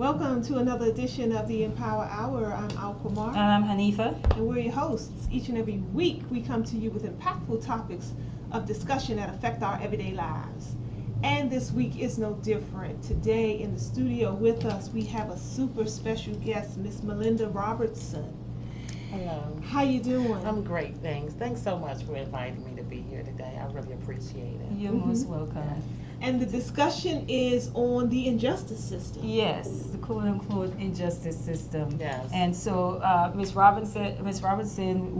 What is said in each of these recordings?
Welcome to another edition of the Empower Hour. I'm Al Kumar. And I'm Hanifa. And we're your hosts. Each and every week we come to you with impactful topics of discussion that affect our everyday lives. And this week is no different. Today in the studio with us we have a super special guest, Miss Melinda Robertson. Hello. How you doing? I'm great, thanks. Thanks so much for inviting me to be here today. I really appreciate it. You're most welcome. And the discussion is on the injustice system. Yes, the quote-unquote injustice system. Yes. And so Ms. Robinson,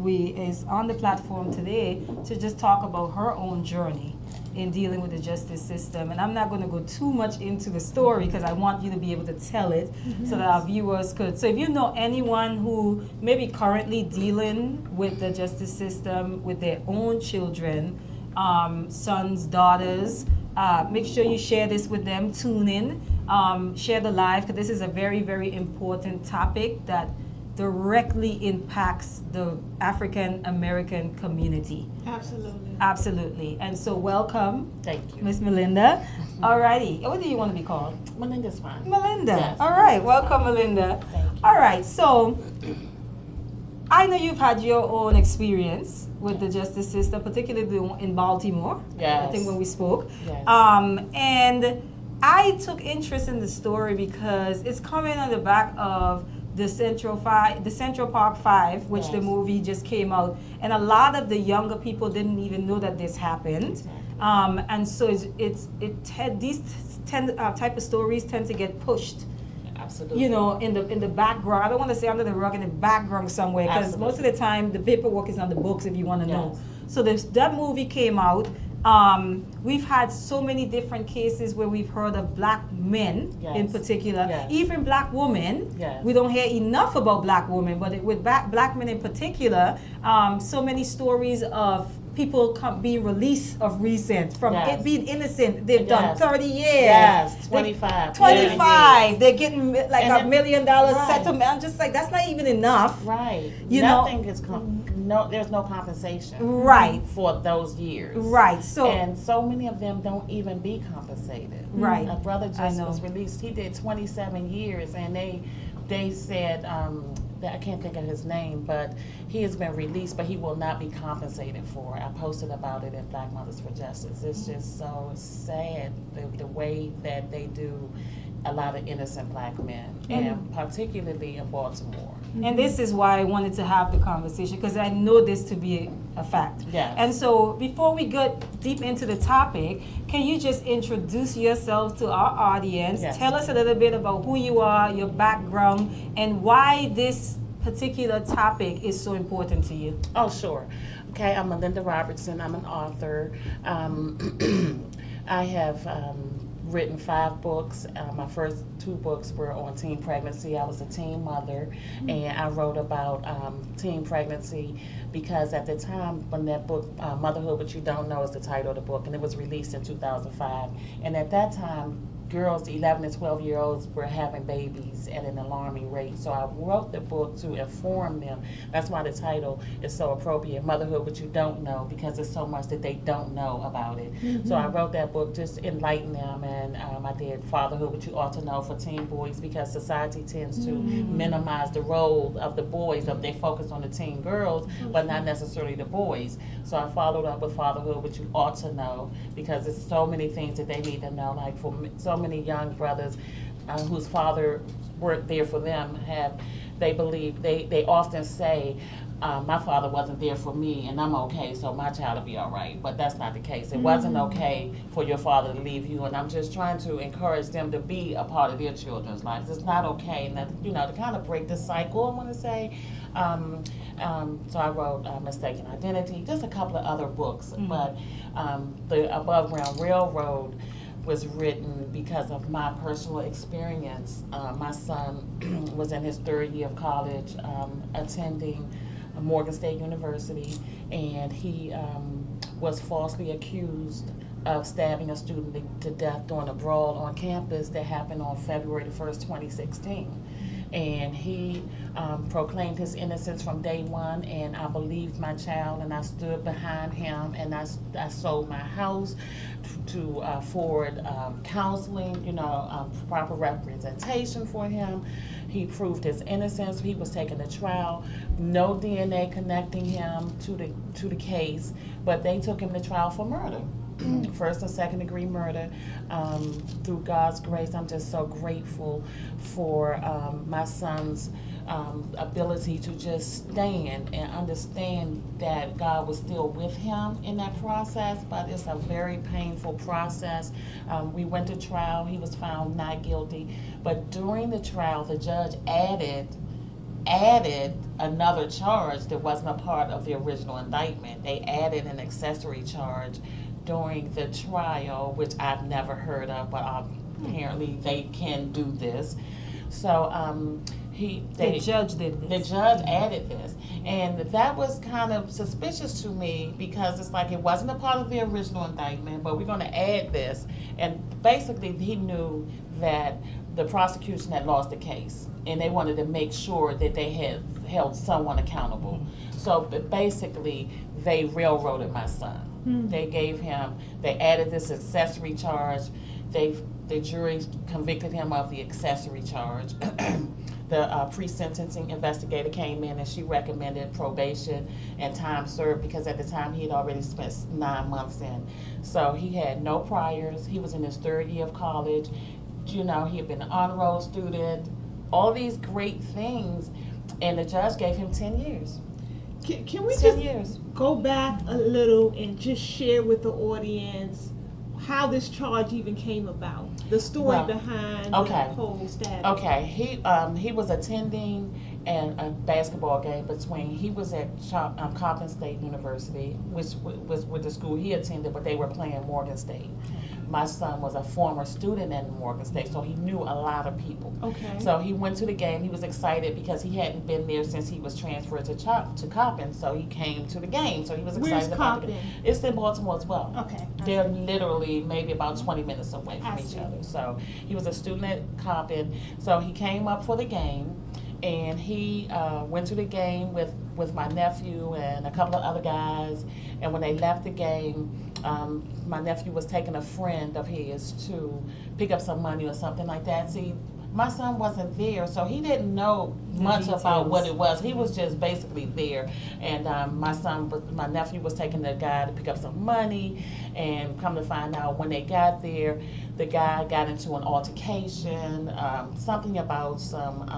is on the platform today to just talk about her own journey in dealing with the justice system. And I'm not going to go too much into the story because I want you to be able to tell it so that our viewers could. So if you know anyone who may be currently dealing with the justice system with their own children, sons, daughters, make sure you share this with them, tune in, share the live, because this is a very, very important topic that directly impacts the African American community. Absolutely. Absolutely. And so welcome, Thank you. Miss Melinda. Alrighty. What do you want to be called? Melinda's fine. Melinda. Yes. All right. Welcome, Melinda. Thank you. All right. So I know you've had your own experience with the justice system, particularly in Baltimore. Yes. I think when we spoke. Yes. And I took interest in the story because it's coming on the back of the Central Park 5, which the Yes. movie just came out, and a lot of the younger people didn't even know that this happened. And so these type of stories tend to get pushed, Absolutely. you know, in the background. I don't want to say under the rug, in the background somewhere, because most of the time the paperwork is on the books if you want to know. Yes. So that movie came out. We've had so many different cases where we've heard of black men in Yes. particular, Yes. even black women. Yes. We don't hear enough about black women, but with black men in particular, so many stories of people being released of recent from Yes. it being innocent. They've done Yes. 30 years. Yes, 25. 25. They're getting like And $1 then- million right. settlement. I'm just like, that's not even enough. Right. You know- Nothing is there's no compensation Right. for those years. Right. So And so many of them don't even be compensated. Right. A brother I just know. was released. He did 27 years, and they said that I can't think of his name, but he has been released, but he will not be compensated for it. I posted about it in Black Mothers for Justice. It's just so sad the way that they do a lot of innocent black men, and particularly in Baltimore. And this is why I wanted to have the conversation, because I know this to be a fact. Yes. And so before we get deep into the topic, can you just introduce yourself to our audience? Yes. Tell us a little bit about who you are, your background, and why this particular topic is so important to you. Oh, sure. Okay, I'm Melinda Robertson. I'm an author. I have written 5 books. My first 2 books were on teen pregnancy. I was a teen mother, and I wrote about teen pregnancy because at the time when that book, Motherhood What You Don't Know is the title of the book, and it was released in 2005. And at that time, girls, 11 and 12-year-olds, were having babies at an alarming rate. So I wrote the book to inform them. That's why the title is so appropriate, Motherhood What You Don't Know, because there's so much that they don't know about it. So I wrote that book just to enlighten them, and I did Fatherhood What You Ought to Know for teen boys, because society tends to minimize the role of the boys, they focus on the teen girls, but not necessarily the boys. So I followed up with Fatherhood What You Ought to Know, because there's so many things that they need to know, like for so many young brothers whose father weren't there for them, they often say, my father wasn't there for me and I'm okay, so my child will be all right. But that's not the case. It wasn't okay for your father to leave you, and I'm just trying to encourage them to be a part of their children's lives. It's not okay, and that, to kind of break the cycle, I want to say. So I wrote Mistaken Identity, just a couple of other books, but the Above Ground Railroad was written because of my personal experience. My son was in his 3rd year of college, attending Morgan State University, and he was falsely accused of stabbing a student to death during a brawl on campus that happened on February the 1st, 2016. and he proclaimed his innocence from day one, and I believed my child, and I stood behind him, and I sold my house to afford counseling, proper representation for him. He proved his innocence. He was taken to trial. No DNA connecting him to the case, but they took him to trial for murder. First and second degree murder. Through God's grace, I'm just so grateful for my son's ability to just stand and understand that God was still with him in that process, but it's a very painful process. We went to trial. He was found not guilty, but during the trial, the judge added another charge that wasn't a part of the original indictment. They added an accessory charge during the trial, which I've never heard of, but apparently they can do this. So the judge did this. The judge added this, and that was kind of suspicious to me, because it's like it wasn't a part of the original indictment, but we're going to add this. And basically he knew that the prosecution had lost the case, and they wanted to make sure that they had held someone accountable. So basically they railroaded my son. They added this accessory charge. The jury convicted him of the accessory charge. The pre-sentencing investigator came in and she recommended probation and time served, because at the time he had already spent 9 months in. So he had no priors. He was in his 3rd year of college. He had been an honor roll student, all these great things, and the judge gave him 10 years. Can we 10 just years. go back a little and just share with the audience how this charge even came about, the story behind the whole stabbing? Okay, he was attending a basketball game he was at Coppin State University, which was with the school he attended, but they were playing Morgan State. My son was a former student at Morgan State, so he knew a lot of people. Okay. So he went to the game. He was excited because he hadn't been there since he was transferred to Coppin, so he came to the game. So he was excited about it. It's in Baltimore as well. Okay. They're literally maybe about 20 minutes away from each other. So he was a student at Coppin, so he came up for the game. And he went to the game with my nephew and a couple of other guys. And when they left the game, my nephew was taking a friend of his to pick up some money or something like that. See, my son wasn't there, so he didn't know much about what it was. He was just basically there. And my nephew was taking the guy to pick up some money, and come to find out when they got there, the guy got into an altercation, something about some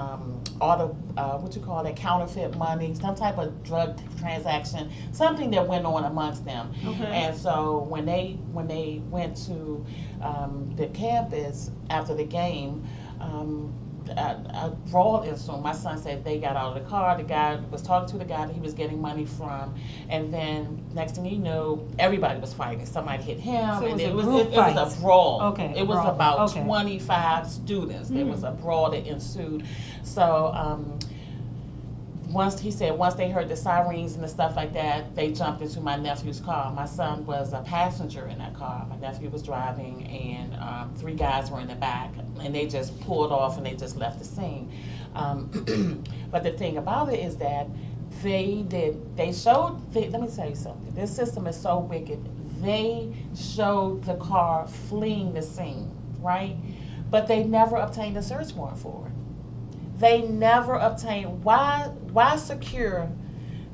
counterfeit money, some type of drug transaction, something that went on amongst them. Okay. And so when they went to the campus after the game, a brawl ensued. My son said they got out of the car. The guy was talking to the guy that he was getting money from, and then next thing you know, everybody was fighting. Somebody hit him, so and it was a brawl. Okay, it was brawl. about Okay. 25 students. There was a brawl that ensued. So once they heard the sirens and the stuff like that, they jumped into my nephew's car. My son was a passenger in that car. My nephew was driving, and 3 guys were in the back, and they just pulled off and they just left the scene. But the thing about it is that let me tell you something. This system is so wicked. They showed the car fleeing the scene, right? But they never obtained a search warrant for it. They never obtained. Why secure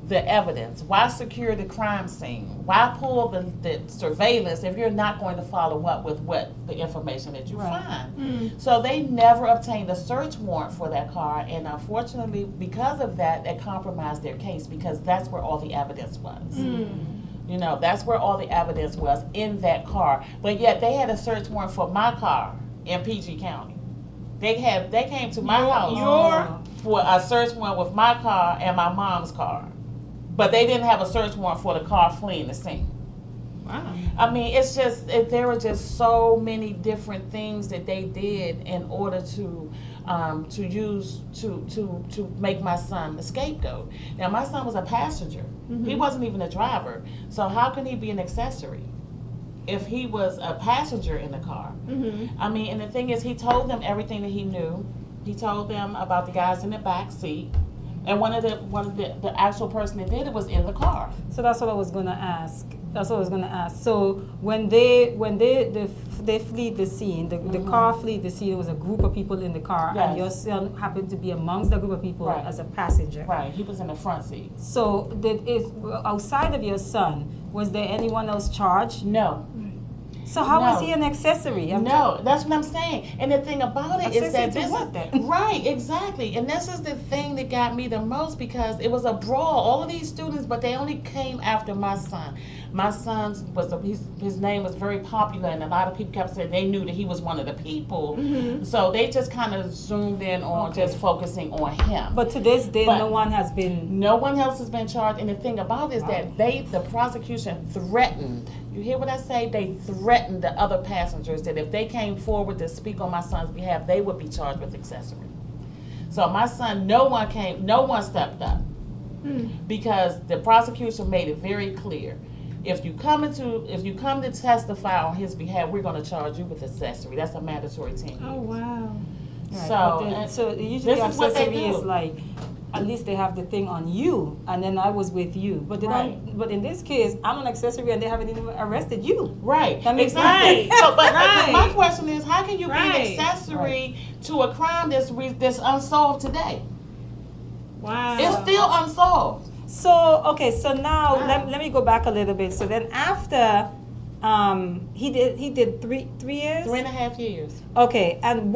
the evidence? Why secure the crime scene? Why pull the surveillance if you're not going to follow up with the information that you find? So they never obtained a search warrant for that car, and unfortunately, because of that, it compromised their case, because that's where all the evidence was. That's where all the evidence was, in that car. But yet they had a search warrant for my car in PG County. They came to my house for a search warrant with my car and my mom's car, but they didn't have a search warrant for the car fleeing the scene. Wow. I mean, it's just there were just so many different things that they did in order to make my son the scapegoat. Now, my son was a passenger. He wasn't even a driver. So how can he be an accessory if he was a passenger in the car? I mean, and the thing is, he told them everything that he knew. He told them about the guys in the back seat, and one of the actual person that did it was in the car. So that's what I was gonna ask. So when they flee the scene, the car flee the scene, it was a group of people in the car, Yes. and your son happened to be amongst the group of people Right. as a passenger. Right, he was in the front seat. So outside of your son, was there anyone else charged? No. So how was No. he an accessory? No, that's what I'm saying. And the thing about it is that Accessory to this what is then? right, exactly. And this is the thing that got me the most, because it was a brawl. All of these students, but they only came after my son. My son his name was very popular, and a lot of people kept saying they knew that he was one of the people. So they just kind of zoomed in on just focusing on him. But to this day, But- no one has been. No one else has been charged, and the thing about it is that the prosecution threatened, you hear what I say? They threatened the other passengers that if they came forward to speak on my son's behalf, they would be charged with accessory. So my son, no one stepped up, because the prosecution made it very clear. If you come to testify on his behalf, we're going to charge you with accessory. That's a mandatory 10 years. Oh, wow. Right, So, but and so usually this is what they accessory do. is like, at least they have the thing on you, and then I was with you. But they Right. don't. But in this case, I'm an accessory, and they haven't even arrested you. Right, That makes exactly. sense. So, but Right. my question is, how can you be Right. an accessory to a crime that's unsolved today? Wow. It's still unsolved. So okay, so now Wow. let me go back a little bit. So then after, he did 3 years. 3.5 years. Okay, and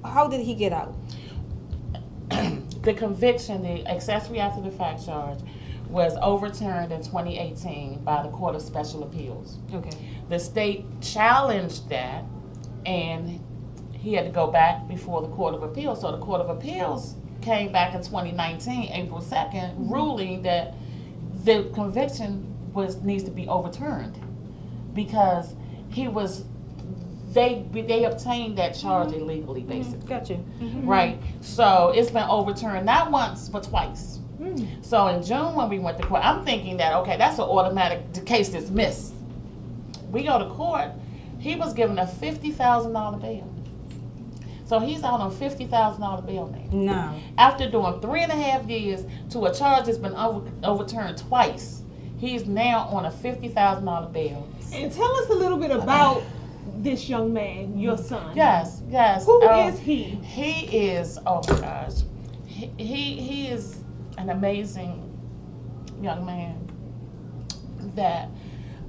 how did he get out? The conviction, the accessory after the fact charge, was overturned in 2018 by the Court of Special Appeals. Okay. The state challenged that, and he had to go back before the Court of Appeals. So the Court of Appeals came back in 2019, April 2nd, ruling that the conviction needs to be overturned, because they obtained that charge illegally, basically. Gotcha. Right? So it's been overturned not once but twice. So in June when we went to court, I'm thinking that, okay, that's an automatic case dismissed. We go to court, he was given a $50,000 bail. So he's out on $50,000 bail now. Now, After doing 3.5 years to a charge that's been overturned twice, he's now on a $50,000 bail. And tell us a little bit about this young man, your son. Yes. Who is he? He is, oh my gosh, he is an amazing young man that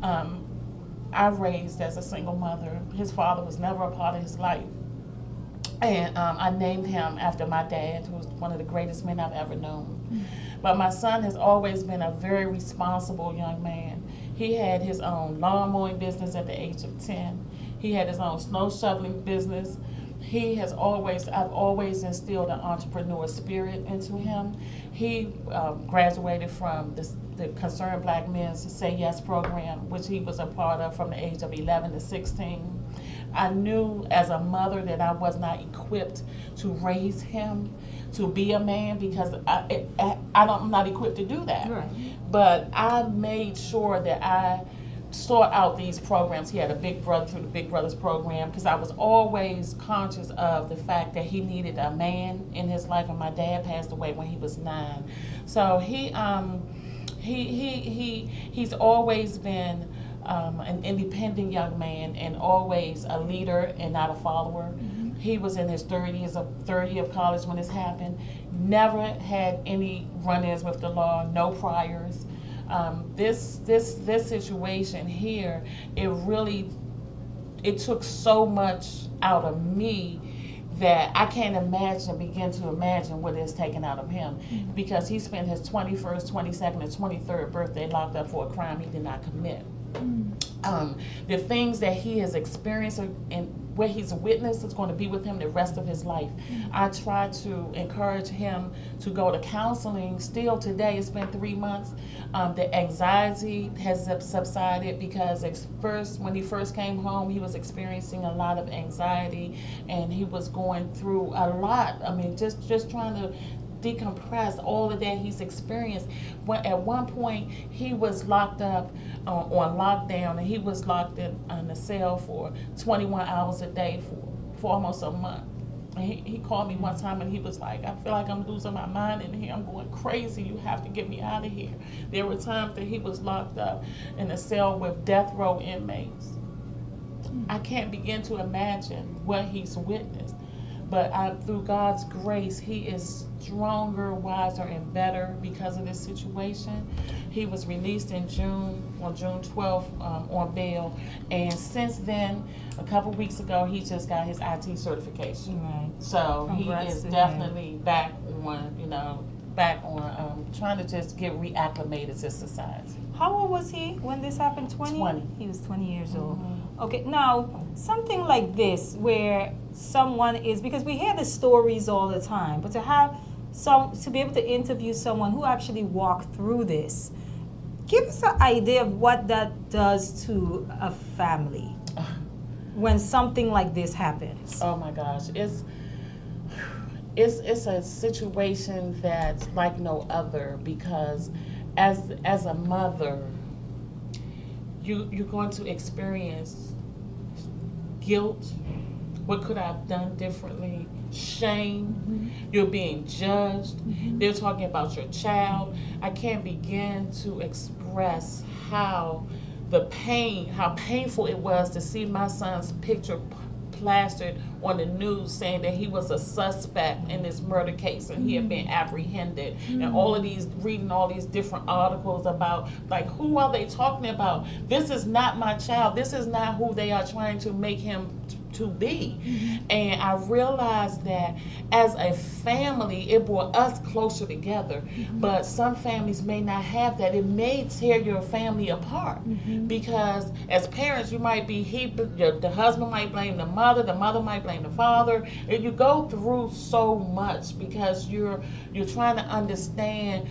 I raised as a single mother. His father was never a part of his life. And I named him after my dad, who was one of the greatest men I've ever known. But my son has always been a very responsible young man. He had his own lawn mowing business at the age of 10. He had his own snow shoveling business. I've always instilled an entrepreneur spirit into him. He graduated from the Concerned Black Men's Say Yes program, which he was a part of from the age of 11 to 16. I knew as a mother that I was not equipped to raise him to be a man, because I'm not equipped to do that. Right. But I made sure that I sought out these programs. He had a big brother through the Big Brothers program, because I was always conscious of the fact that he needed a man in his life, and my dad passed away when he was 9. So he's always been an independent young man, and always a leader and not a follower. He was in his third year of college when this happened. Never had any run-ins with the law, no priors. This situation here, it took so much out of me that I can't begin to imagine what it's taken out of him, because he spent his 21st, 22nd, and 23rd birthday locked up for a crime he did not commit. The things that he has experienced and what he's witnessed is going to be with him the rest of his life. I try to encourage him to go to counseling. Still today, it's been 3 months. The anxiety has subsided, because when he first came home, he was experiencing a lot of anxiety, and he was going through a lot. I mean, just trying to decompress all of that he's experienced. At one point, he was locked up on lockdown, and he was locked in a cell for 21 hours a day for almost a month. And he called me one time and he was like, I feel like I'm losing my mind in here. I'm going crazy. You have to get me out of here. There were times that he was locked up in a cell with death row inmates. I can't begin to imagine what he's witnessed. But through God's grace, he is stronger, wiser, and better because of this situation. He was released on June 12th on bail. And since then, a couple weeks ago, he just got his IT certification. Right. So Congrats he is to him. definitely back on trying to just get reacclimated to society. How old was he when this happened? 20? 20. He was 20 years old. Okay, now something like this where someone is, because we hear the stories all the time, but to be able to interview someone who actually walked through this, give us an idea of what that does to a family when something like this happens. Oh my gosh, it's a situation that's like no other, because as a mother, you're going to experience guilt. What could I have done differently? Shame. You're being judged. They're talking about your child. I can't begin to express how painful it was to see my son's picture plastered on the news saying that he was a suspect in this murder case and he had been apprehended, and reading all these different articles about, like, who are they talking about? This is not my child. This is not who they are trying to make him to be. And I realized that as a family, it brought us closer together. But some families may not have that. It may tear your family apart, because as parents, you might be the husband might blame the mother might blame the father, and you go through so much because you're trying to understand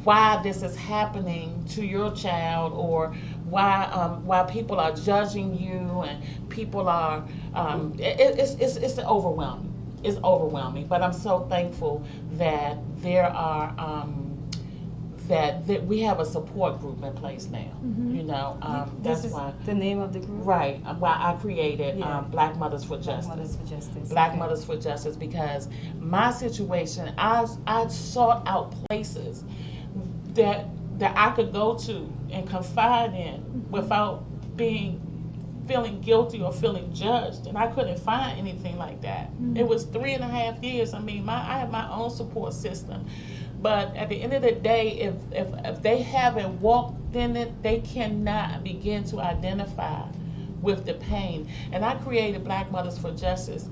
why this is happening to your child, or why people are judging you, and people are it's overwhelming. It's overwhelming. But I'm so thankful that there are that we have a support group in place now. You know, This that's is why. the name of the group? Right. Why I created Yeah. Black Mothers for Justice. Mothers for Justice. Black Okay. Mothers for Justice, because my situation, I sought out places that I could go to and confide in without feeling guilty or feeling judged, and I couldn't find anything like that. It was 3.5 years. I mean, I have my own support system, but at the end of the day, if they haven't walked in it, they cannot begin to identify with the pain. And I created Black Mothers for Justice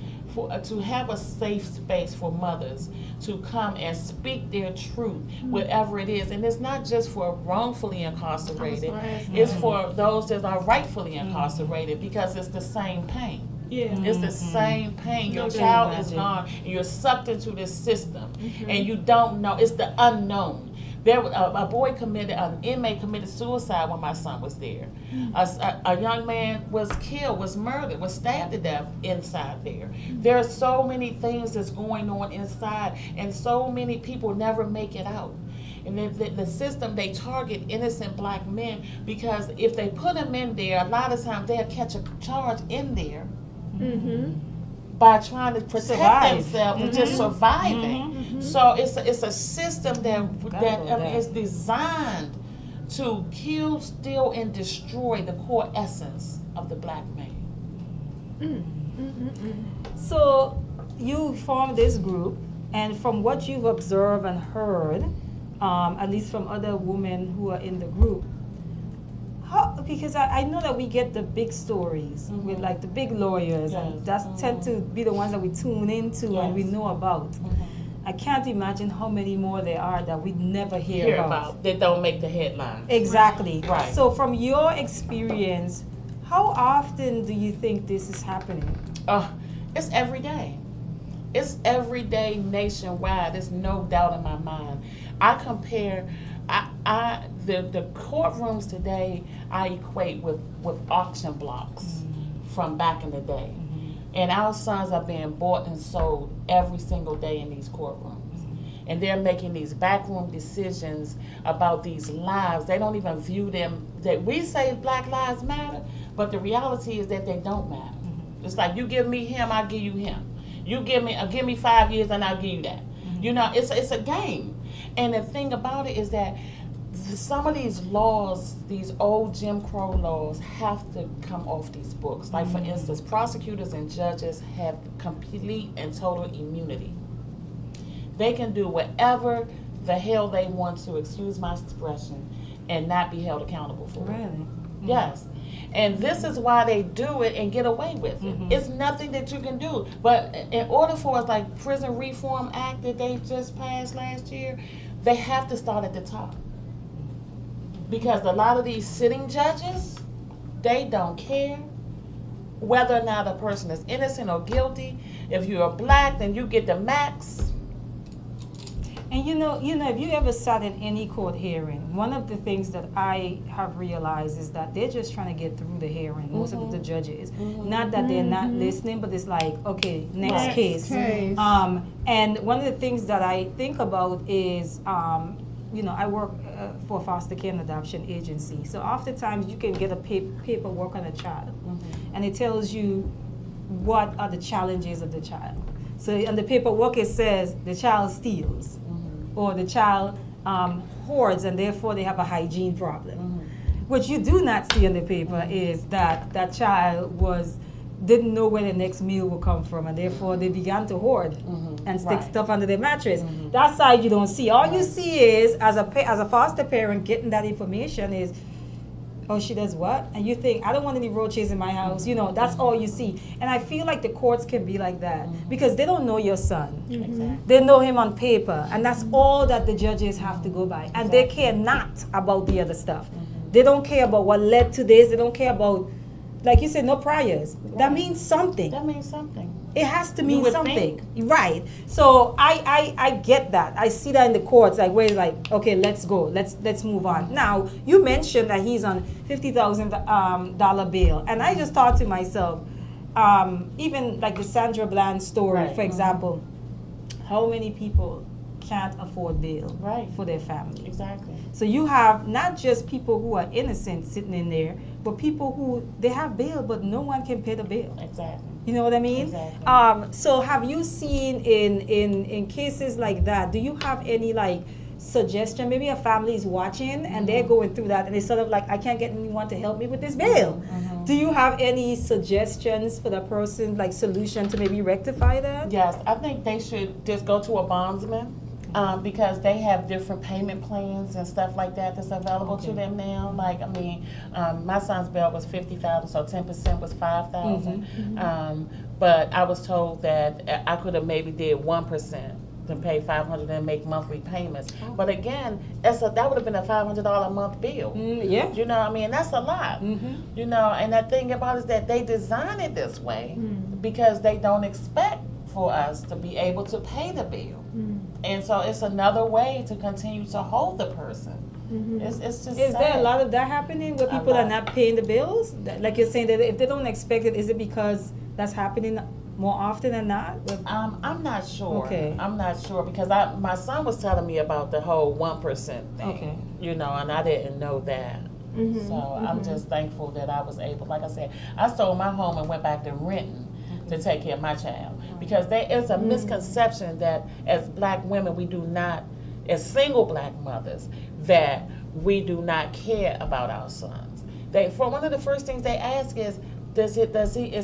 to have a safe space for mothers to come and speak their truth, whatever it is. And it's not just for wrongfully incarcerated, it's for those that are rightfully incarcerated, because it's the same pain. Yeah. It's the same pain. Your No child doubt. is gone, and you're sucked into this system, and you don't know. It's the unknown. There, an inmate committed suicide when my son was there. A young man was killed, was murdered, was stabbed to death inside there. There are so many things that's going on inside, and so many people never make it out. And the system, they target innocent Black men, because if they put them in there, a lot of times they'll catch a charge in there by trying to protect themselves and just surviving. So it's a system that is designed to kill, steal, and destroy the core essence of the Black man. So you formed this group, and from what you've observed and heard, at least from other women who are in the group, because I know that we get the big stories with, like, the big lawyers, and that's tend to be the ones that we tune into and we know about. I can't imagine how many more there are that we never hear about. That don't make the headlines. Exactly. Right. So from your experience, how often do you think this is happening? It's every day. It's every day nationwide. There's no doubt in my mind. I compare the courtrooms today, I equate with auction blocks from back in the day. And our sons are being bought and sold every single day in these courtrooms. And they're making these backroom decisions about these lives. They don't even view them, that we say Black lives matter, but the reality is that they don't matter. It's like, you give me him, I give you him. You give me 5 years and I'll give you that. You know, it's a game. And the thing about it is that some of these laws, these old Jim Crow laws, have to come off these books. Like, for instance, prosecutors and judges have complete and total immunity. They can do whatever the hell they want to, excuse my expression, and not be held accountable for it. Really? Yes. And this is why they do it and get away with it. It's nothing that you can do. But in order for us, like Prison Reform Act that they just passed last year, they have to start at the top. Because a lot of these sitting judges, they don't care whether or not a person is innocent or guilty. If you're black, then you get the max. And you know, if you ever sat in any court hearing, one of the things that I have realized is that they're just trying to get through the hearing, most of the judges. Not that they're not listening, but it's like, okay, next case. And one of the things that I think about is, I work for a foster care and adoption agency. So oftentimes you can get a paperwork on a child, and it tells you what are the challenges of the child. So on the paperwork it says the child steals, or the child hoards, and therefore they have a hygiene problem. What you do not see on the paper is that that child didn't know where the next meal will come from, and therefore they began to hoard and stick stuff under their mattress. That side you don't see. All you see is, as a foster parent getting that information is, oh, she does what? And you think, I don't want any roaches in my house. You know, that's all you see. And I feel like the courts can be like that because they don't know your son. Exactly. They know him on paper, and that's all that the judges have to go by. And they care not about the other stuff. They don't care about what led to this. They don't care about, like you said, no priors. That means something. That means something. It has to mean would something. Right. So I get that. I see that in the courts, like where it's like, okay, let's go. Let's move on. Now, you mentioned that he's on $50,000 bail. And I just thought to myself, even like the Sandra Bland story, for example, how many people can't afford bail for their family? Exactly. So you have not just people who are innocent sitting in there, but people who, they have bail, but no one can pay the bail. Exactly. You know what I mean? Exactly. So have you seen in cases like that, do you have any like suggestion? Maybe a family is watching and they're going through that and they sort of like, I can't get anyone to help me with this bail. Do you have any suggestions for the person, like solution to maybe rectify that? Yes, I think they should just go to a bondsman. Because they have different payment plans and stuff like that that's available to them now. Like, I mean, my son's bail was $50,000, so 10% was $5,000. But I was told that I could have maybe did 1% to pay $500 and make monthly payments. But again, that would have been a $500 a month bill. Yeah. You know, I mean, that's a lot. You know, and the thing about it is that they design it this way because they don't expect for us to be able to pay the bill. And so it's another way to continue to hold the person. It's just Is sad. there a lot of that happening where people are not paying the bills? Like you're saying that if they don't expect it, is it because that's happening more often than not? I'm not sure. Okay. I'm not sure because my son was telling me about the whole 1% thing. Okay. You know, and I didn't know that. So I'm just thankful that I was able, like I said, I sold my home and went back to renting to take care of my child. Because there is a misconception that as black women, we do not, as single black mothers, that we do not care about our sons. For one of the first things they ask is Is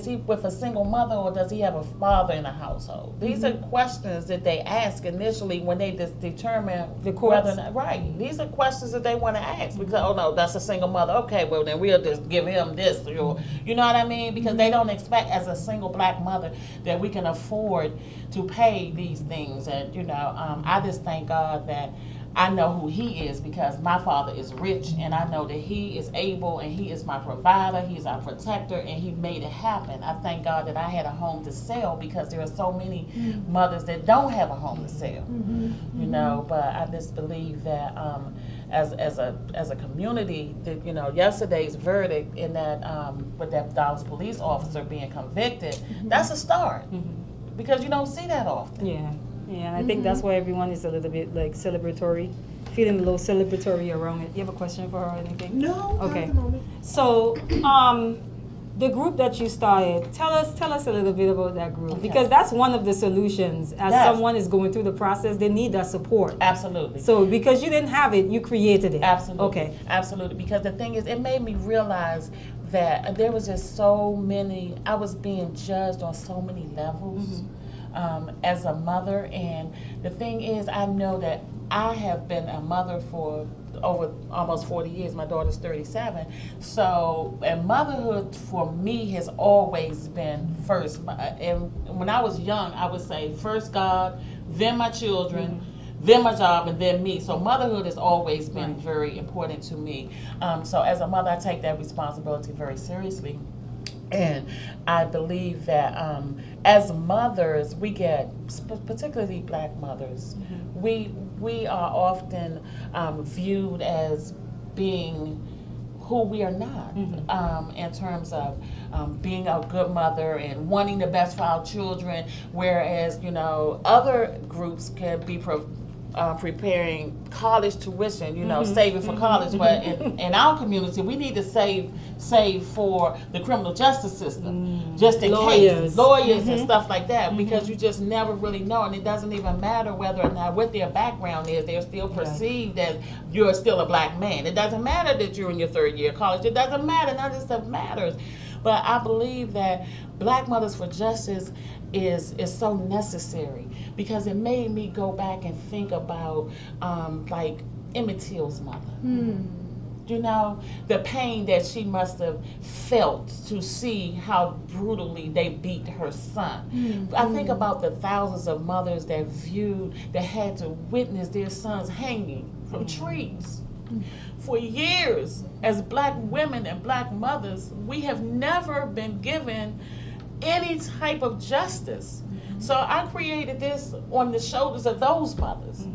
he with a single mother or does he have a father in the household? These are questions that they ask initially when they determine whether or not, right. These are questions that they want to ask because, oh no, that's a single mother. Okay, well then we'll just give him this. You know what I mean? Because they don't expect as a single black mother that we can afford to pay these things. And, I just thank God that I know who he is because my father is rich and I know that he is able and he is my provider, he's our protector, and he made it happen. I thank God that I had a home to sell because there are so many mothers that don't have a home to sell. But I just believe that as a community, that yesterday's verdict in that with that Dallas police officer being convicted, that's a start because you don't see that often. Yeah, and I think that's why everyone is a little bit like celebratory, feeling a little celebratory around it. You have a question for her or anything? No, okay. not at the moment. So, the group that you started, tell us a little bit about that group, Okay. because that's one of the solutions. As Yes. someone is going through the process, they need that support. Absolutely. So because you didn't have it, you created it. Absolutely. Okay. Absolutely. Because the thing is, it made me realize that there was just so many, I was being judged on so many levels as a mother. And the thing is, I know that I have been a mother for over almost 40 years. My daughter's 37. So, and motherhood for me has always been first. And when I was young, I would say first God, then my children, then my job, and then me. So motherhood has always been very important to me. So as a mother, I take that responsibility very seriously. And I believe that as mothers, we get, particularly Black mothers, we are often viewed as being who we are not, in terms of being a good mother and wanting the best for our children, whereas, you know, other groups can be preparing college tuition, you know, saving for college. But in our community, we need to save for the criminal justice system, just in case, lawyers and stuff like that, because you just never really know, and it doesn't even matter whether or not what their background is. They're still perceived as you're still a Black man. It doesn't matter that you're in your third year of college. It doesn't matter. None of this stuff matters. But I believe that Black Mothers for Justice is so necessary, because it made me go back and think about like Emmett Till's mother. You know, the pain that she must have felt to see how brutally they beat her son. I think about the thousands of mothers that had to witness their sons hanging from trees. For years, as Black women and Black mothers, we have never been given any type of justice. So I created this on the shoulders of those mothers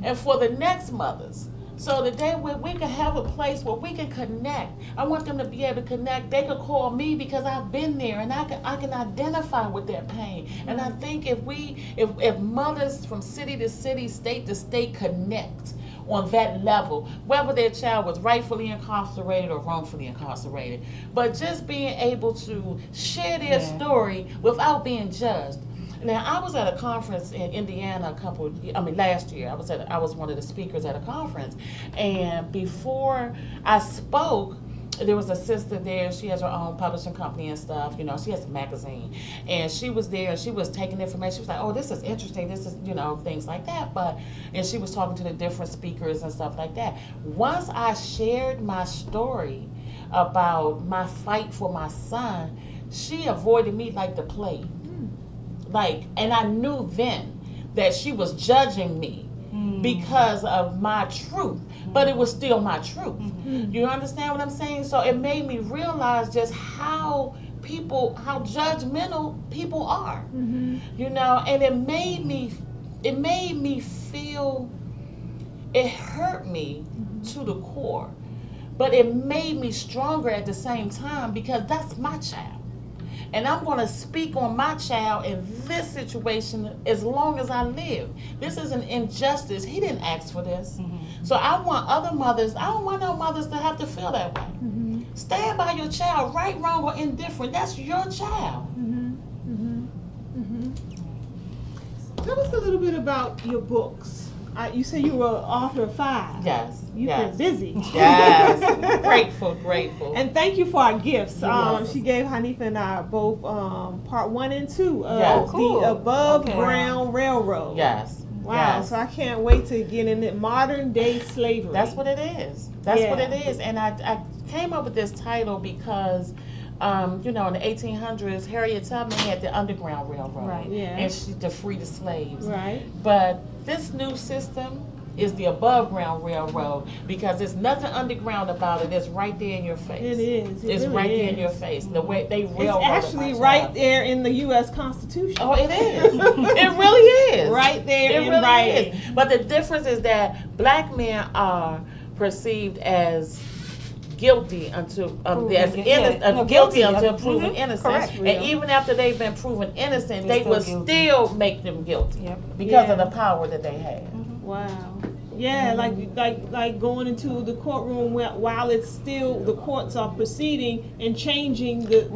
and for the next mothers. So the day where we can have a place where we can connect, I want them to be able to connect. They could call me because I've been there, and I can identify with their pain. And I think if mothers from city to city, state to state connect on that level, whether their child was rightfully incarcerated or wrongfully incarcerated, but just being able to share their story without being judged. Now, I was at a conference in Indiana last year. I was one of the speakers at a conference, and before I spoke, there was a sister there. She has her own publishing company and stuff. You know, she has a magazine, and she was there, and she was taking information. She was like, "Oh, this is interesting. This is, you know, things like that." And she was talking to the different speakers and stuff like that. Once I shared my story about my fight for my son, she avoided me like the plague. And I knew then that she was judging me because of my truth, but it was still my truth. You understand what I'm saying? So it made me realize just how judgmental people are, you know, and it made me feel, it hurt me to the core, but it made me stronger at the same time, because that's my child. And I'm going to speak on my child in this situation as long as I live. This is an injustice. He didn't ask for this. So I want other mothers, I don't want no mothers to have to feel that way. Stand by your child, right, wrong, or indifferent. That's your child. Tell us a little bit about your books. You said you were an author of 5. Yes. You've been busy. Yes. Grateful. And thank you for our gifts. Yes. She gave Hanifa and I both part 1 and 2 of Yes. Cool. the Above Ground Railroad. Yes. Wow. Yes. So I can't wait to get in it. Modern day slavery. That's what it is. What it is. And I came up with this title because, you know, in the 1800s, Harriet Tubman had the Underground Railroad. Right. Yeah. And she to free the slaves. Right. But this new system is the Above Ground Railroad, because there's nothing underground about it. It's right there in your face. It is. It's really right there in is. your face. The way they It's railroad. actually right there in the U.S. Constitution. Oh, it is. It really is. Right there It in really writing. is. But the difference is that Black men are perceived as guilty until guilty until proven innocent. Correct. And even after they've been proven innocent, They're they will still still make them guilty Yep. because of Yeah. the power that they have. Wow. Yeah, like going into the courtroom while it's still the courts are proceeding and changing the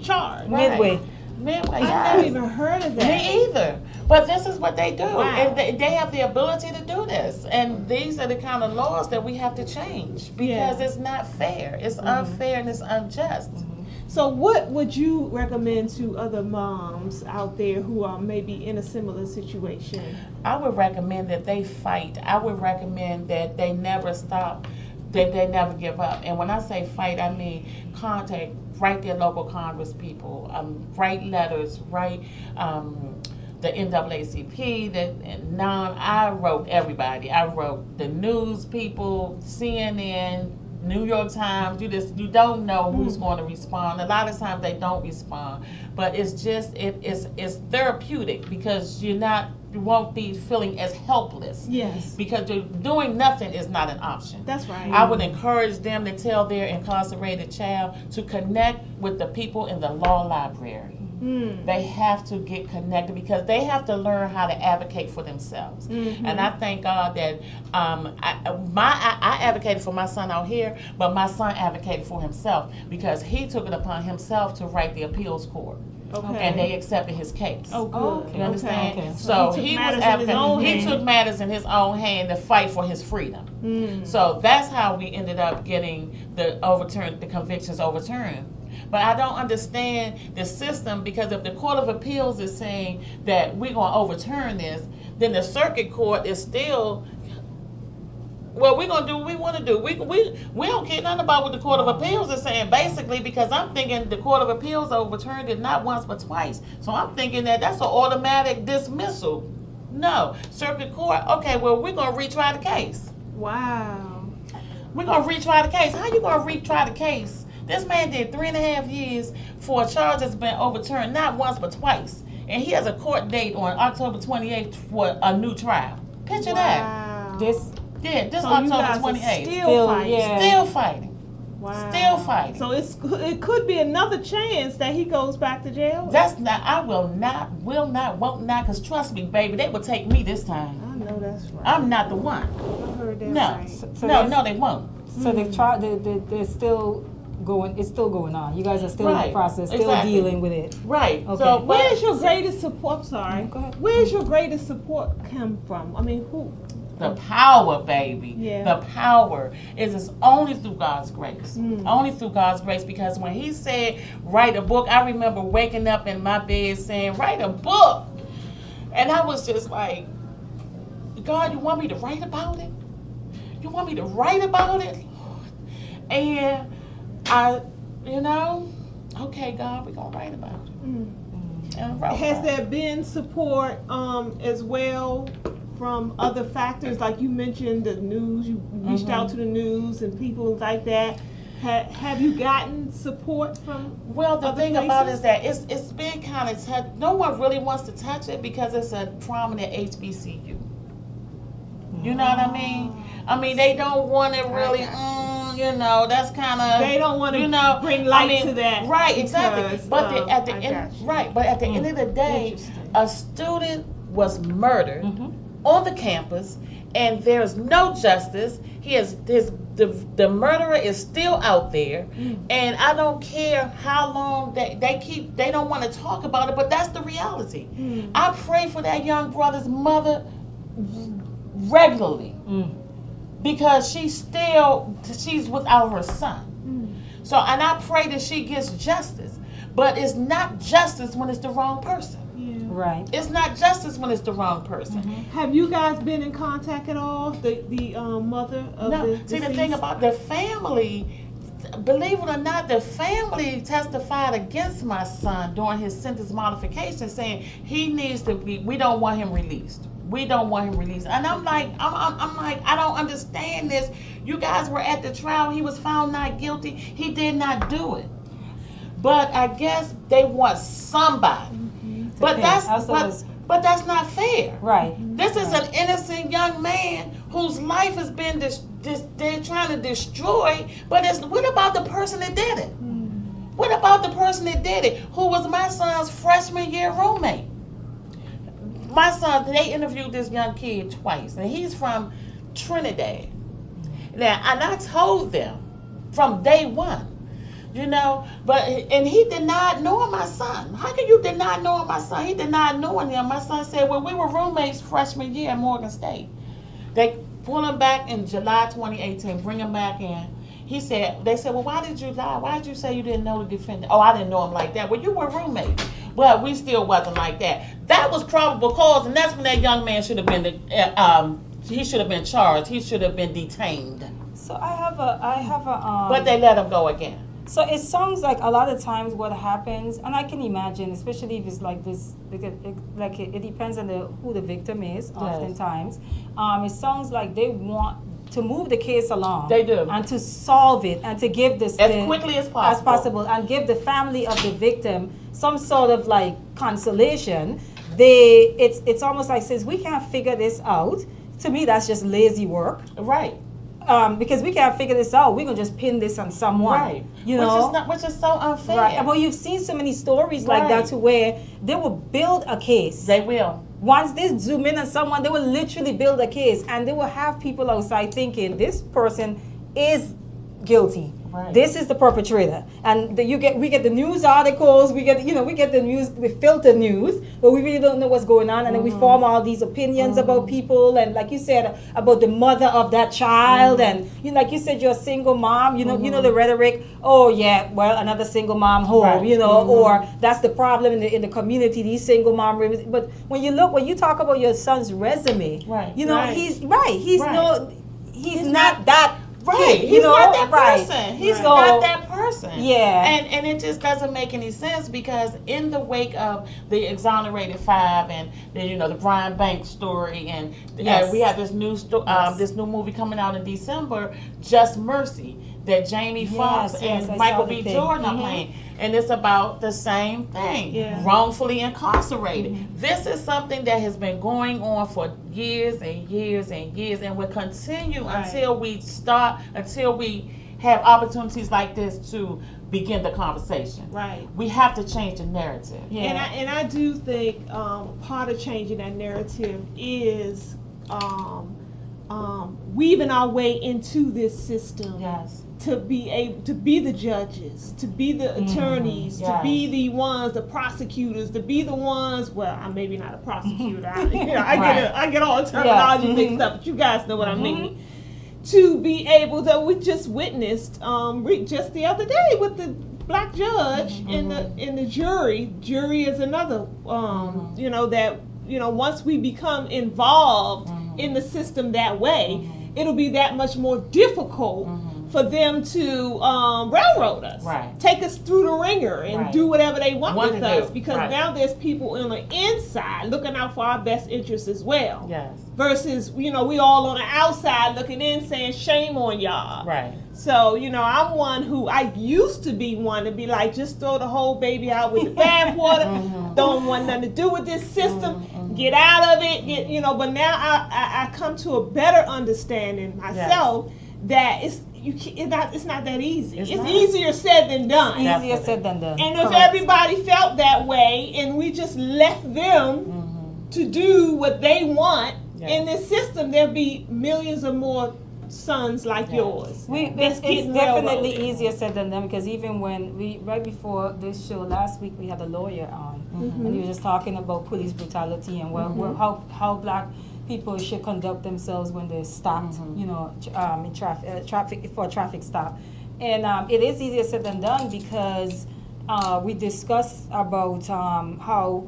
charge. Midway. Midway, I've never even heard of that. Me either. But this is what they do. Wow. And they have the ability to do this. And these are the kind of laws that we have to change because it's not fair. It's unfair and it's unjust. So what would you recommend to other moms out there who are maybe in a similar situation? I would recommend that they fight. I would recommend that they never stop, that they never give up. And when I say fight, I mean write their local Congress people, write letters, write the NAACP, I wrote everybody. I wrote the news people, CNN, New York Times. You don't know who's going to respond. A lot of times they don't respond, but it's just it's therapeutic because you won't be feeling as helpless. Yes. Because doing nothing is not an option. That's right. I would encourage them to tell their incarcerated child to connect with the people in the law library. They have to get connected because they have to learn how to advocate for themselves. And I thank God that I advocated for my son out here, but my son advocated for himself because he took it upon himself to write the appeals court. Okay. And they accepted his case. Oh, good. You understand? Okay. So he he took was matters in his own he hand. took matters in his own hand to fight for his freedom. So that's how we ended up getting the convictions overturned. But I don't understand the system because if the Court of Appeals is saying that we're going to overturn this, then the circuit court is still. Well, we're going to do what we want to do. We don't care nothing about what the Court of Appeals is saying, basically, because I'm thinking the Court of Appeals overturned it not once but twice. So I'm thinking that's an automatic dismissal. No. Circuit court, okay, well, we're going to retry the case. Wow. We're going to retry the case. How you going to retry the case? This man did 3.5 years for a charge that's been overturned not once but twice. And he has a court date on October 28th for a new trial. Picture that. This So October you guys 28th. Still fighting. yeah. Still fighting. Wow. Still fighting. So it could be another chance that he goes back to jail. That's not, I will not, won't not, because trust me, baby, they will take me this time. I know that's right. I'm not the one. I heard that No. right. No, they won't. So they're still going. It's still going on. You guys are still in the process, still exactly. dealing with it. Right. Okay. So, Where's your greatest support? Sorry. Go ahead. Where's your greatest support come from? I mean, who? the power, baby. Yeah. The power is only through God's grace. Only through God's grace, because when he said, write a book, I remember waking up in my bed saying, write a book. And I was just like, God, you want me to write about it? You want me to write about it? And I, okay, God, we're going to write about it. And I wrote Has about there been support as well from other factors? Like you mentioned the news, you reached out to the news and people like that. Have you gotten support from Well, the other thing about it places? is that it's been kind of touched. No one really wants to touch it because it's a prominent HBCU. You know what I mean? I mean, they don't want to really, that's kind of. They don't want to bring light to that. Right, exactly. because, But at the I end, got you. right. But at the end of the day, Interesting. a student was murdered on the campus, and there's no justice. The murderer is still out there, and I don't care how long they don't want to talk about it, but that's the reality. I pray for that young brother's mother regularly because she's without her son. So, and I pray that she gets justice, but it's not justice when it's the wrong person. Right. It's not justice when it's the wrong person. Have you guys been in contact at all? The mother of No, the see the deceased? thing about the family, believe it or not, the family testified against my son during his sentence modification, saying he needs to be. We don't want him released. We don't want him released. And I'm like, I don't understand this. You guys were at the trial. He was found not guilty. He did not do it. But I guess they want somebody. But that's not fair. Right. This is an innocent young man whose life has been they're trying to destroy. But what about the person that did it? What about the person that did it? Who was my son's freshman year roommate? my son, they interviewed this young kid twice, and he's from Trinidad. Now, and I told them from day one, and he denied knowing my son. How can you deny knowing my son? He denied knowing him. My son said, well, we were roommates freshman year at Morgan State. They pull him back in July 2018, bring him back in. They said, well, why did you lie? Why did you say you didn't know the defendant? Oh, I didn't know him like that. Well, you were roommates. But we still wasn't like that. That was probable cause, and that's when that young man should have been, he should have been charged. He should have been detained. So I have a. But they let him go again. So it sounds like a lot of times what happens, and I can imagine, especially if it's like this, it depends on who the victim is. Oftentimes, it sounds like they want to move the case along. They do. And to solve it and to give this as quickly as possible. And give the family of the victim some sort of like consolation. It's almost like, since we can't figure this out, to me that's just lazy work. Right. Because we can't figure this out, we're gonna just pin this on someone. Right. Which is so unfair. Right. Well, you've seen so many stories like that, to where they will build a case. They will. Once they zoom in on someone, they will literally build a case, and they will have people outside thinking this person is guilty. Right. This is the perpetrator, and we get the news articles, we get the news, we filter news, but we really don't know what's going on, and then we form all these opinions about people, and like you said about the mother of that child, and like you said, you're a single mom, you know the rhetoric. Oh yeah, well, another single mom home, right. Or that's the problem in the community. These single mom, but when you talk about your son's resume, right. He's not that. Right, he's not that person. He's not that person. Yeah, and it just doesn't make any sense, because in the wake of the Exonerated Five and the Brian Banks story, and we have this new this new movie coming out in December, Just Mercy, that Jamie Foxx and Michael B. Jordan are playing. And it's about the same thing, wrongfully incarcerated. This is something that has been going on for years and years and years, and will continue until we have opportunities like this to begin the conversation. Right. We have to change the narrative. Yeah. And I do think part of changing that narrative is weaving our way into this system. Yes. To be able to be the judges, to be the attorneys, to be the ones, the prosecutors, to be the ones. Well, I'm maybe not a prosecutor. I get all the terminology mixed up, but you guys know what I mean. To be able to, we just witnessed just the other day with the black judge in the jury. Jury is another. Once we become involved in the system that way, it'll be that much more difficult for them to railroad us, take us through the ringer, and do whatever they want with us. Because now there's people on the inside looking out for our best interests as well. Yes. Versus, we all on the outside looking in, saying shame on y'all. Right. So, I'm one who, I used to be one to be like, just throw the whole baby out with the bathwater. Don't want nothing to do with this system. Get out of it. But now I come to a better understanding myself that it's not that easy. It's easier said than done. Easier said than done. And if everybody felt that way, and we just left them to do what they want in this system, there'd be millions of more sons like yours. It's definitely easier said than done, because even when right before this show last week, we had a lawyer on, and he was just talking about police brutality and how black people should conduct themselves when they're stopped, in traffic for a traffic stop. And it is easier said than done, because we discuss about how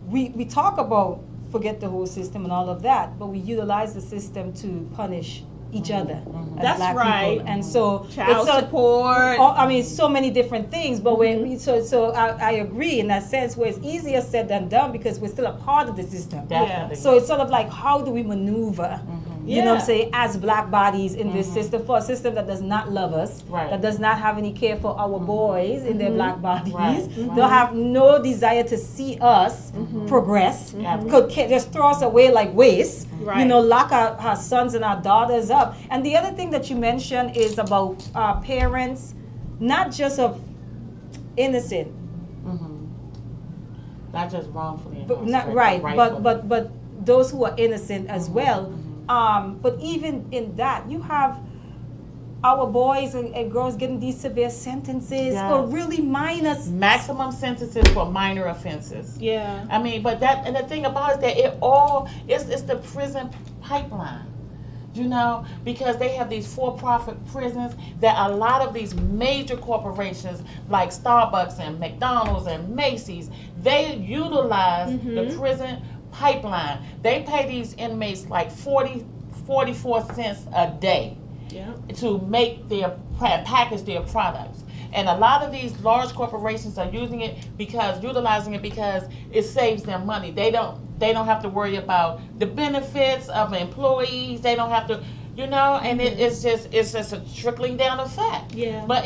we talk about forget the whole system and all of that, but we utilize the system to punish each other as That's black right. people. And so child support. So many different things. But I agree in that sense, where it's easier said than done, because we're still a part of the system. Definitely. So it's sort of like, how do we maneuver? You know what I'm saying, as black bodies in this system, for a system that does not love us, that does not have any care for our boys in their black bodies, don't have no desire to see us progress, could just throw us away like waste, lock our sons and our daughters up. And the other thing that you mentioned is about parents, not just of innocent, Not just wrongfully but incarcerated. but those who are innocent as well. But even in that, you have our boys and girls getting these severe sentences for really minor. Maximum sentences for minor offenses. Yeah. I mean, but and the thing about it is that it's the prison pipeline. You know, because they have these for-profit prisons that a lot of these major corporations like Starbucks and McDonald's and Macy's, they utilize the prison pipeline. They pay these inmates like 44 cents a day to make package their products. And a lot of these large corporations are utilizing it because it saves them money. They don't have to worry about the benefits of employees. They don't have to, and it's just a trickling down effect. Yeah. But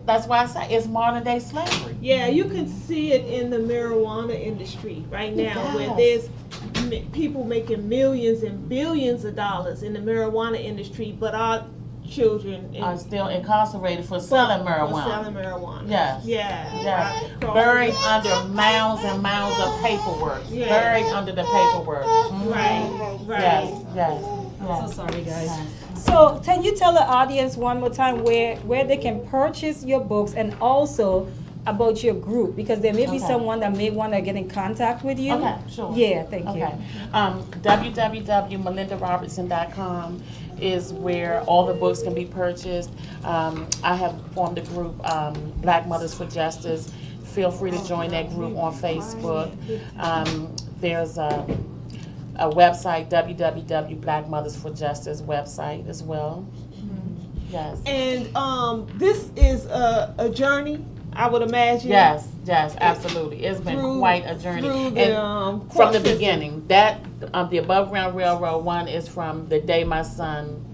that's why I say it's modern day slavery. Yeah, you can see it in the marijuana industry right now, where there's people making millions and billions of dollars in the marijuana industry, but our children are still incarcerated for selling marijuana. Yes. Yeah. Buried under mounds and mounds of paperwork. Yeah. Buried under the paperwork. Right. Yes. I'm so sorry, guys. So, can you tell the audience one more time where they can purchase your books, and also about your group, because there may be someone that may want to get in contact with you. Okay, sure. Yeah, thank you. www.melindarobertson.com is where all the books can be purchased. I have formed a group, Black Mothers for Justice. Feel free to join that group on Facebook. There's a website, www.blackmothersforjustice website as well. Yes. And this is a journey, I would imagine. Yes, absolutely. It's been quite a journey. From the beginning. That the Above Ground Railroad one is from the day my son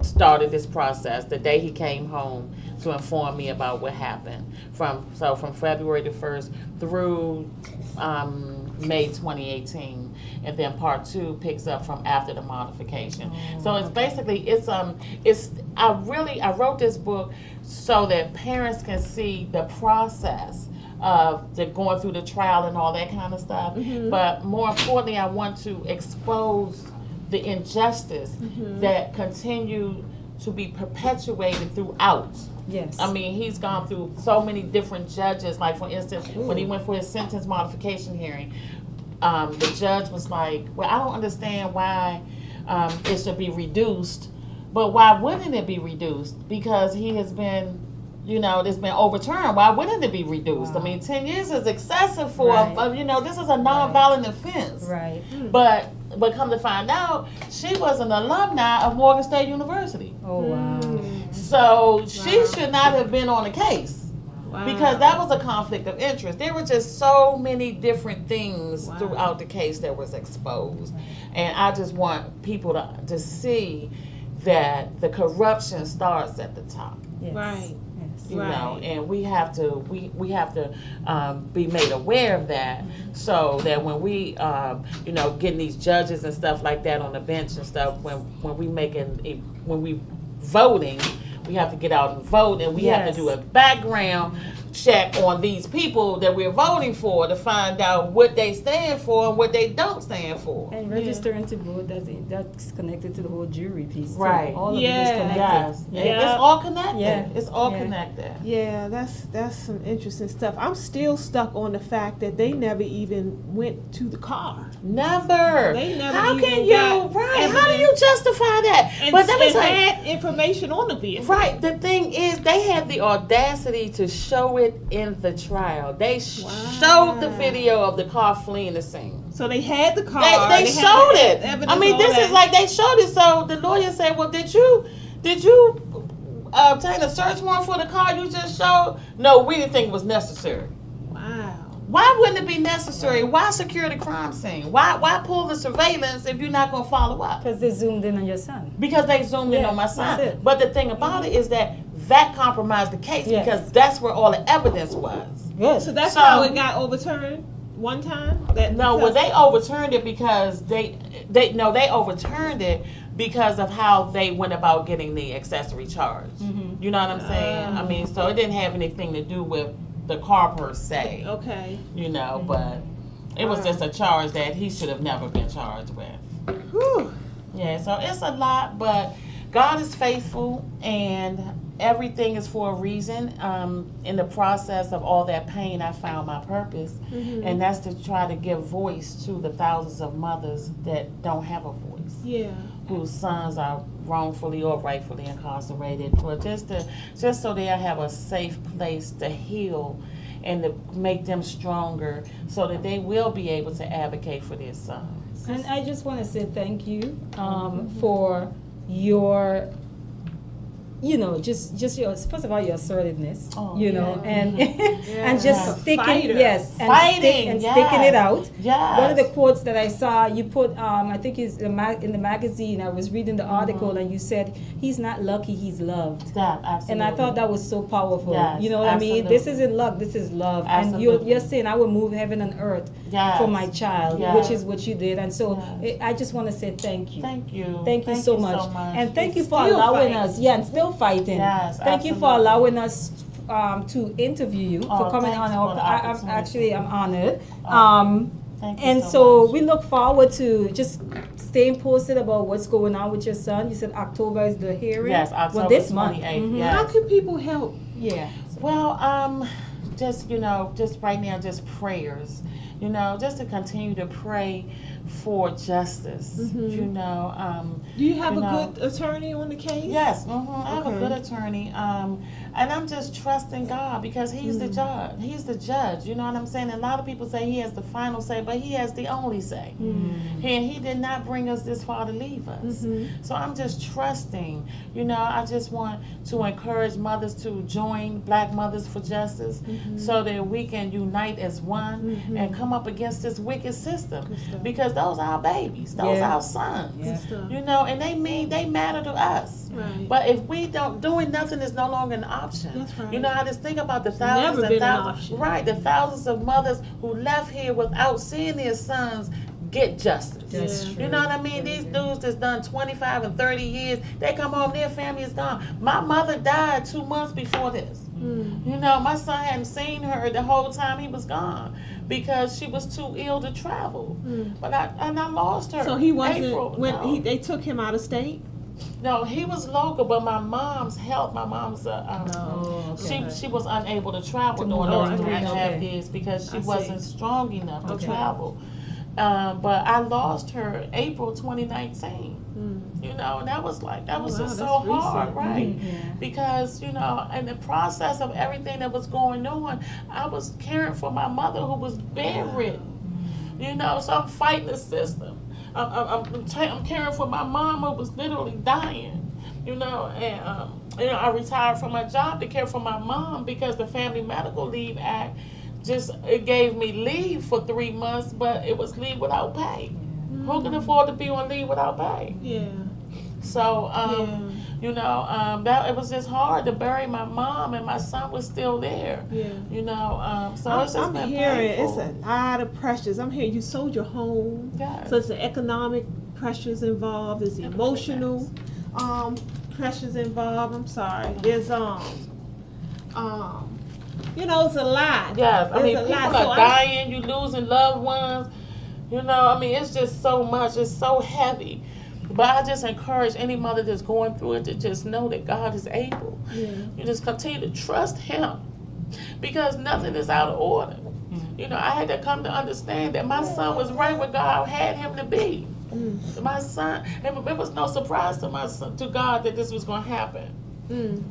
started this process, the day he came home to inform me about what happened. From February the 1st through May 2018. And then part 2 picks up from after the modification. So it's basically I wrote this book so that parents can see the process of going through the trial and all that kind of stuff. But more importantly, I want to expose the injustice that continue to be perpetuated throughout. Yes. I mean, he's gone through so many different judges. Like, for instance, when he went for his sentence modification hearing, the judge was like, well, I don't understand why it should be reduced, but why wouldn't it be reduced? Because he has been, it's been overturned. Why wouldn't it be reduced? Wow. I mean, 10 years is excessive for, this is a nonviolent offense. Right. But come to find out, she was an alumni of Morgan State University. Oh, wow. So she should not have been on the case. Wow. Because that was a conflict of interest. There were just so many different things throughout the case that was exposed. And I just want people to see that the corruption starts at the top. Yes. Right. Yes. You know, and we have to be made aware of that, so that when we getting these judges and stuff like that on the bench and stuff, when we voting, we have to get out and vote, and we have to do a background check on these people that we're voting for to find out what they stand for and what they don't stand for. And registering to vote, that's connected to the whole jury piece, too. Right. All of it is connected. Yes. Yeah. It's all connected. Yeah. It's all Yeah. connected. Yeah, that's some interesting stuff. I'm still stuck on the fact that they never even went to the car. Never. They never How even can you? got Right. How do you justify that? And, But let me and tell you. had information on the vehicle. Right. The thing is, they had the audacity to show it in the trial. They showed the video of the car fleeing the scene. So they had the car. They had showed the it. evidence, I mean, all this that. is like they showed it. So the lawyer said, "Well, did you obtain a search warrant for the car you just showed?" No, we didn't think it was necessary. Wow. Why wouldn't it be necessary? Why secure the crime scene? Why pull the surveillance if you're not going to follow up? Because they zoomed in on your son. Because they zoomed in on my that's son. it. But the thing about it is that compromised the case because that's where all the evidence was. Good. So that's how it got overturned one time? They overturned it because they overturned it because of how they went about getting the accessory charge. Mm-hmm. You know what I'm saying? I mean, so it didn't have anything to do with the car per se. Okay. You know, but It was just a charge that he should have never been charged with. Whew. Yeah, so it's a lot, but God is faithful, and everything is for a reason. In the process of all that pain, I found my purpose, and that's to try to give voice to the thousands of mothers that don't have a voice, Yeah. whose sons are wrongfully or rightfully incarcerated, for just so they'll have a safe place to heal and to make them stronger, so that they will be able to advocate for their sons. And I just want to say thank you for your, just your, first of all, your assertiveness, and and just sticking, Fighter. Fighting, sticking it out. Yes. One of the quotes that I saw, you put, I think it's in the magazine, I was reading the article, and you said, he's not lucky, he's loved. Yeah, absolutely. And I thought that was so powerful. Yes, You know what I mean? This absolutely. isn't luck, this is love. Absolutely. And you're saying, I will move heaven and earth Yes. for my child, Yes. which is what you did. And so Yes. I just want to say thank you. Thank you. Thank you so much. And thank you for Still allowing fighting. us. Yeah, and still fighting. Yes, Thank you for absolutely. allowing us to interview you, for Oh, coming thanks on for the I'm opportunity. honored. Thank you And so so much. we look forward to just staying posted about what's going on with your son. You said October is the hearing. Yes, October well, this month. 28th, Mhm. yes. How can people help? Yeah. Well, just right now, just prayers. Just to continue to pray for justice. Mhm. Do you have You a know. good attorney on the case? Yes, I have a Okay. good attorney, and I'm just trusting God, because He's the judge. He's the judge. You know what I'm saying? And a lot of people say He has the final say, but He has the only say. And He did not bring us this far to leave us. So I'm just trusting. I just want to encourage mothers to join Black Mothers for Justice, so that we can unite as one and come up against this wicked system. Good stuff. Because those are our babies. Those Yeah. are our sons. Yeah. Good stuff. And they matter to us. Right. But if we don't, doing nothing is no longer an option. That's right. I just think about the never thousands been and an thousands, option. right? The thousands of mothers who left here without seeing their sons get justice. That's Yeah. true. You know what I mean? These dudes that's done 25 and 30 years, they come home, their family is gone. My mother died 2 months before this. My son hadn't seen her the whole time he was gone, because she was too ill to travel. But I lost her. So he wasn't April, when no. they took him out of state. No, he was local, but my mom's health. My mom's Oh, okay. she was unable to travel To during move those on. 3.5 Okay. years, because she I see. wasn't strong enough to Okay. travel. But I lost her April 2019. And that was Oh, just wow, so that's hard, recent. right? Yeah. Because in the process of everything that was going on, I was caring for my mother, who was bedridden. So I'm fighting the system. I'm caring for my mom, who was literally dying. And I retired from my job to care for my mom, because the Family Medical Leave Act it gave me leave for 3 months, but it was leave without pay. Who can afford to be on leave without pay? Yeah. So, that it was just hard to bury my mom, and my son was still there. Yeah. So it's just I'm been hearing painful. it's a lot of pressures. I'm hearing you sold your home. Yes. So it's the economic pressures involved. There's the emotional pressures involved. I'm sorry. There's it's a lot. Yes, I mean, There's a people lot. are dying, you losing loved ones. It's just so much. It's so heavy. But I just encourage any mother that's going through it to just know that God is able. Yeah. You just continue to trust Him, because nothing is out of order. I had to come to understand that my son was right where God had him to be. My son, it was no surprise to my son, to God, that this was going to happen.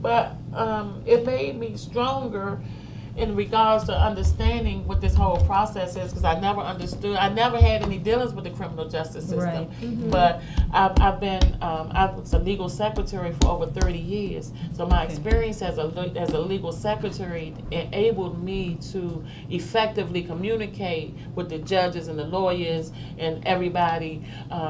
But it made me stronger in regards to understanding what this whole process is, because I never understood. I never had any dealings with the criminal justice system. Right. But I was a legal secretary for over 30 years. So my experience as a legal secretary enabled me to effectively communicate with the judges and the lawyers and everybody,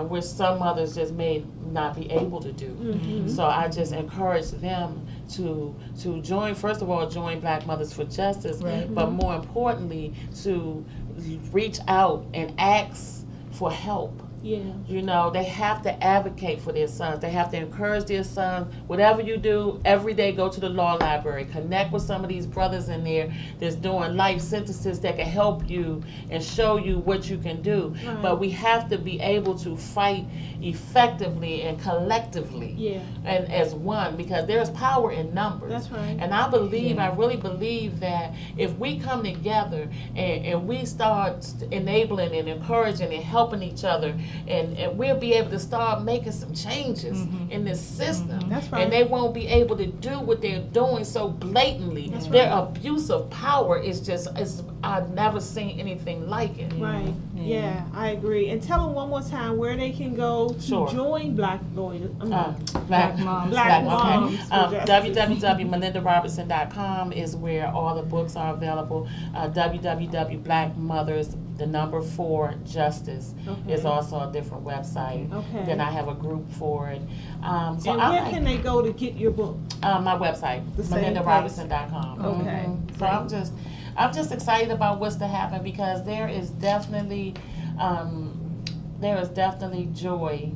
which some others just may not be able to do. So I just encourage them to join, first of all, join Black Mothers for Justice, Right. but more importantly, to reach out and ask for help. Yeah. You know, they have to advocate for their sons. They have to encourage their sons. Whatever you do, every day go to the law library. Connect with some of these brothers in there that's doing life sentences that can help you and show you what you can do. Right. But we have to be able to fight effectively and collectively. Yeah. And as one, because there's power in numbers. That's right. And I really believe that if we come together and we start enabling and encouraging and helping each other, and we'll be able to start making some changes in this system. That's right. And they won't be able to do what they're doing so blatantly. That's Their right. abuse of power is just, I've never seen anything like it. Right. Yeah, I agree. And tell them one more time where they can go to Sure. join Black Lawyers. Black Moms. Black Okay. Moms for Justice. www.melindarobertson.com is where all the books are available. www.blackmothers4justice Okay. is also a different website. Okay. Then I have a group for it. And where can they go to get your book? My website, The same melindarobertson.com. Okay. So I'm just excited about what's to happen, because there is definitely joy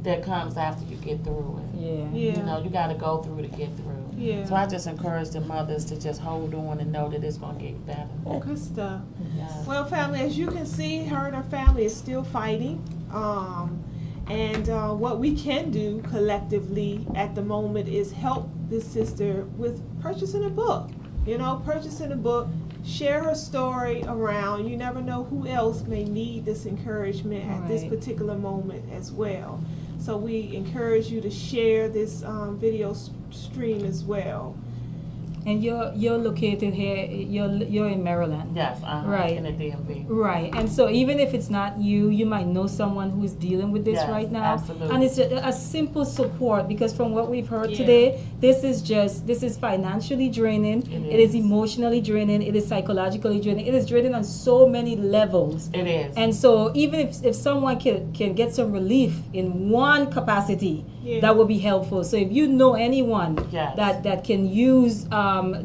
that comes after you get through it. Yeah. Yeah. You know, you got to go through to get through. Yeah. So I just encourage the mothers to just hold on and know that it's going to get better. Good stuff. Yeah. Well, family, as you can see, her and her family is still fighting. And what we can do collectively at the moment is help this sister with purchasing a book. You know, purchasing a book, share her story around. You never know who else may need this encouragement at this Right. particular moment as well. So we encourage you to share this video stream as well. And you're located here. You're in Maryland. Yes, Right. in the DMV. Right, and so even if it's not you, you might know someone who's dealing with this Yes, right now. absolutely. And it's a simple support, because from what we've heard Yeah. today, this is financially draining. It is emotionally draining. It is psychologically draining. It is draining on so many levels. It is. And so even if someone can get some relief in one capacity, Yeah. that would be helpful. So if you know anyone Yes. that can use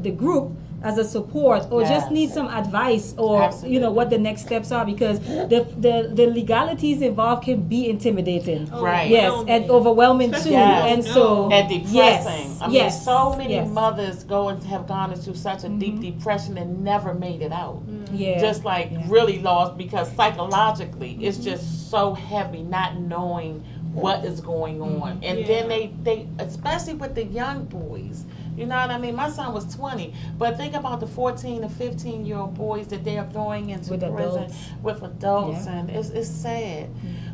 the group as a support, or just Yes. need some advice, or Absolutely. what the next steps are, because the legalities involved can be intimidating. Right. Yes, and overwhelming too. Yes. And so And depressing. Yes, I mean, yes, so many yes. mothers have gone into such a deep depression and never made it out. Yeah. Just like really lost, because psychologically it's just so heavy not knowing what is going on. And Yeah. then they, especially with the young boys, you know what I mean? My son was 20, but think about the 14 and 15-year-old boys that they are throwing into With prison adults. with adults, Yeah. and it's sad.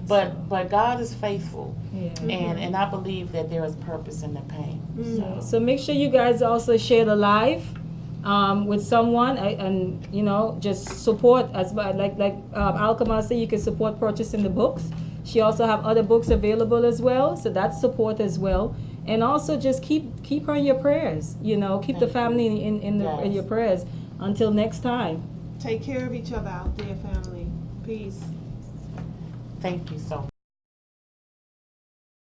But God is faithful, Yeah. and I believe that there is purpose in the pain. So make sure you guys also share the live with someone, and just support, as like Alkama said, you can support purchasing the books. She also have other books available as well, so that's support as well. And also just keep her in your prayers. Keep the family in your prayers. Until next time. Take care of each other out there, family. Peace. Thank you so much.